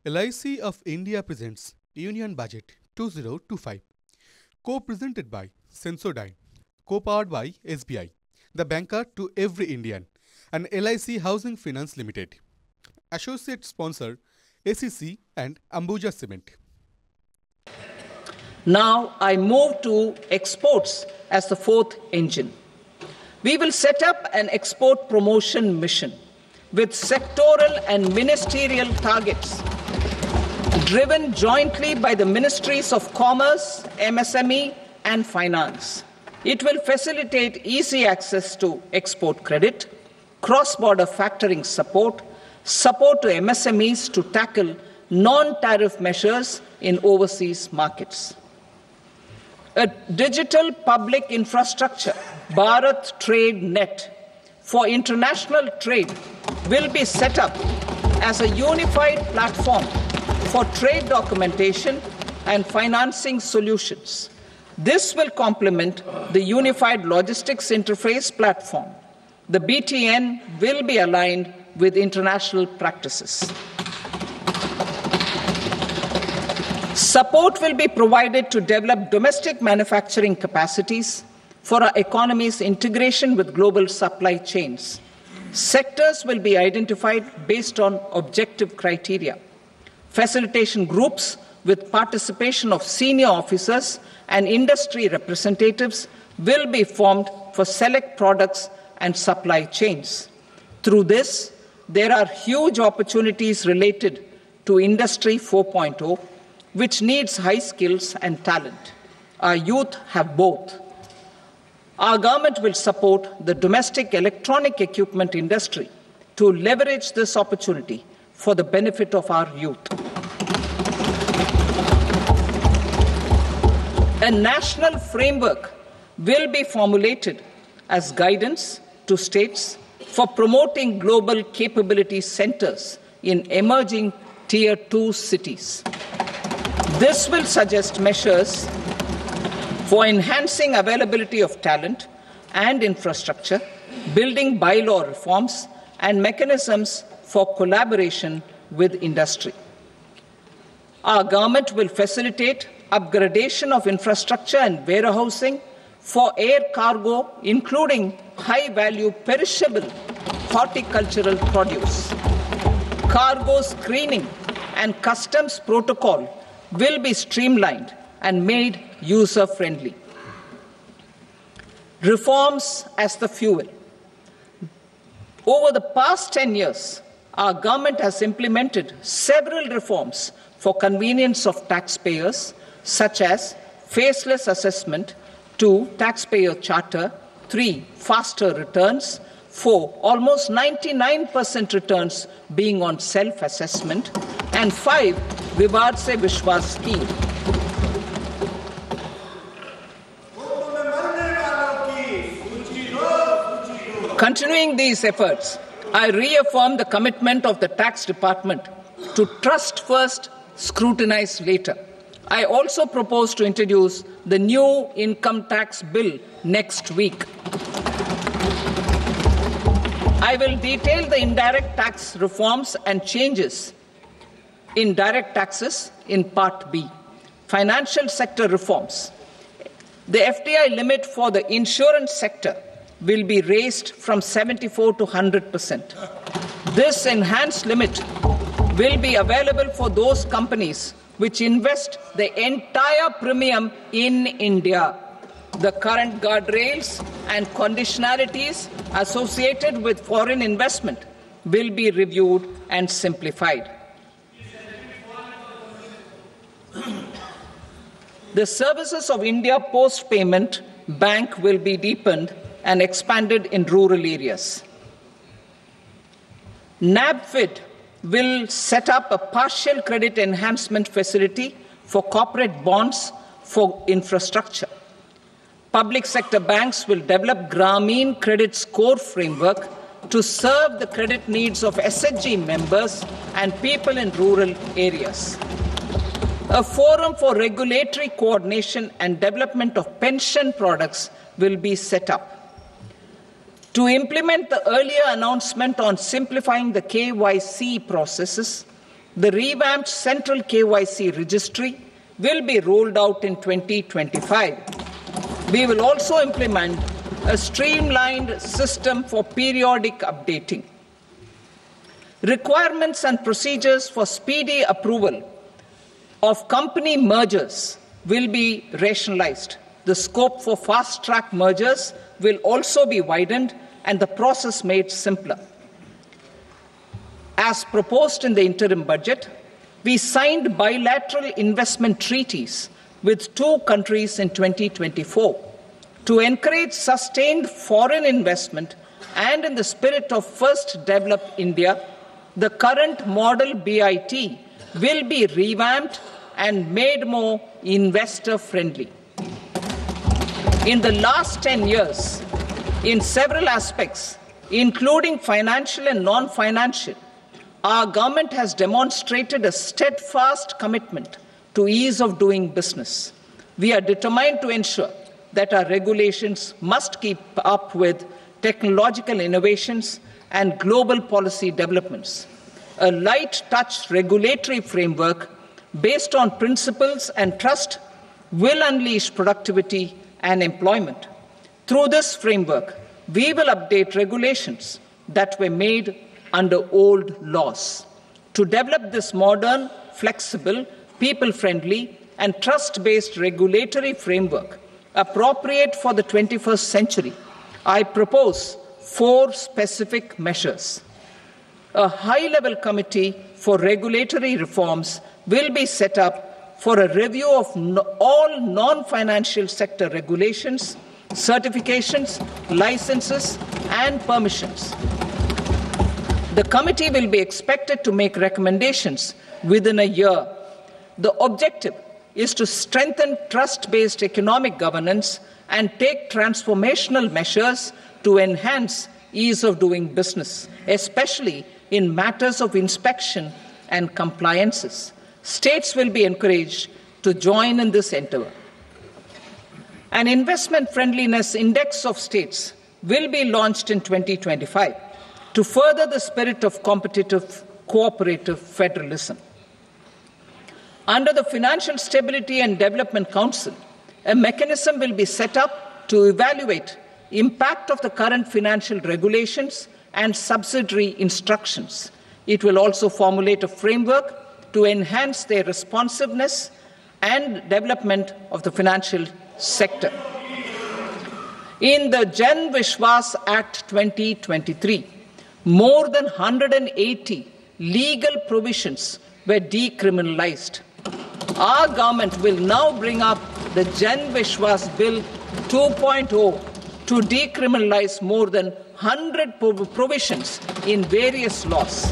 LIC of India presents Union Budget 2025, co-presented by Sensodyne, co-powered by SBI, the banker to every Indian, and LIC Housing Finance Limited. Associate sponsor ACC and Ambuja Cement. Now I move to exports as the fourth engine. We will set up an export promotion mission with sectoral and ministerial targets driven jointly by the Ministries of Commerce, MSME and Finance. It will facilitate easy access to export credit, cross-border factoring support, support to MSMEs to tackle non-tariff measures in overseas markets. A digital public infrastructure, Bharat Trade Net, for international trade will be set up as a unified platform for trade documentation and financing solutions. This will complement the Unified Logistics Interface platform. The BTN will be aligned with international practices. Support will be provided to develop domestic manufacturing capacities for our economy's integration with global supply chains. Sectors will be identified based on objective criteria. Facilitation groups with participation of senior officers and industry representatives will be formed for select products and supply chains. Through this, there are huge opportunities related to Industry 4.0, which needs high skills and talent. Our youth have both. Our government will support the domestic electronic equipment industry to leverage this opportunity for the benefit of our youth. A national framework will be formulated as guidance to states for promoting global capability centers in emerging Tier 2 cities. This will suggest measures for enhancing availability of talent and infrastructure, building bylaw reforms, and mechanisms for collaboration with industry. Our government will facilitate upgradation of infrastructure and warehousing for air cargo, including high-value perishable horticultural produce. Cargo screening and customs protocol will be streamlined and made user-friendly. Reforms as the fuel. Over the past 10 years, our government has implemented several reforms for convenience of taxpayers, such as faceless assessment, 2, taxpayer charter, 3, faster returns, 4, almost 99% returns being on self-assessment, and 5, Vivad Se Vishwas scheme. Continuing these efforts, I reaffirm the commitment of the tax department to trust first, scrutinize later. I also propose to introduce the new income tax bill next week. I will detail the indirect tax reforms and changes in direct taxes in Part B. Financial sector reforms. The FDI limit for the insurance sector will be raised from 74 to 100%. This enhanced limit will be available for those companies which invest the entire premium in India. The current guardrails and conditionalities associated with foreign investment will be reviewed and simplified. The services of India Post Payment Bank will be deepened and expanded in rural areas. NABFID will set up a partial credit enhancement facility for corporate bonds for infrastructure. Public sector banks will develop Grameen Credit Score framework to serve the credit needs of SHG members and people in rural areas. A forum for regulatory coordination and development of pension products will be set up. To implement the earlier announcement on simplifying the KYC processes, The revamped central KYC registry will be rolled out in 2025. We will also implement a streamlined system for periodic updating. Requirements and procedures for speedy approval of company mergers will be rationalized. The scope for fast-track mergers will also be widened and the process made simpler. As proposed in the interim budget, we signed bilateral investment treaties with 2 countries in 2024 to encourage sustained foreign investment, and in the spirit of First Develop India, the current model BIT will be revamped and made more investor-friendly. In the last 10 years, in several aspects, including financial and non-financial, our government has demonstrated a steadfast commitment to ease of doing business. We are determined to ensure that our regulations must keep up with technological innovations and global policy developments. A light-touch regulatory framework based on principles and trust will unleash productivity and employment. Through this framework, we will update regulations that were made under old laws. To develop this modern, flexible, people-friendly, and trust-based regulatory framework appropriate for the 21st century, I propose 4 specific measures. A high-level committee for regulatory reforms will be set up for a review of all non-financial sector regulations, certifications, licenses, and permissions. The committee will be expected to make recommendations within a year. The objective is to strengthen trust-based economic governance and take transformational measures to enhance ease of doing business, especially in matters of inspection and compliances. States will be encouraged to join in this endeavor. An investment friendliness index of states will be launched in 2025 to further the spirit of competitive, cooperative federalism. Under the Financial Stability and Development Council, a mechanism will be set up to evaluate impact of the current financial regulations and subsidiary instructions. It will also formulate a framework to enhance their responsiveness and development of the financial sector. In the Jan Vishwas Act 2023, more than 180 legal provisions were decriminalized. Our government will now bring up the Jan Vishwas Bill 2.0 to decriminalize more than 100 provisions in various laws.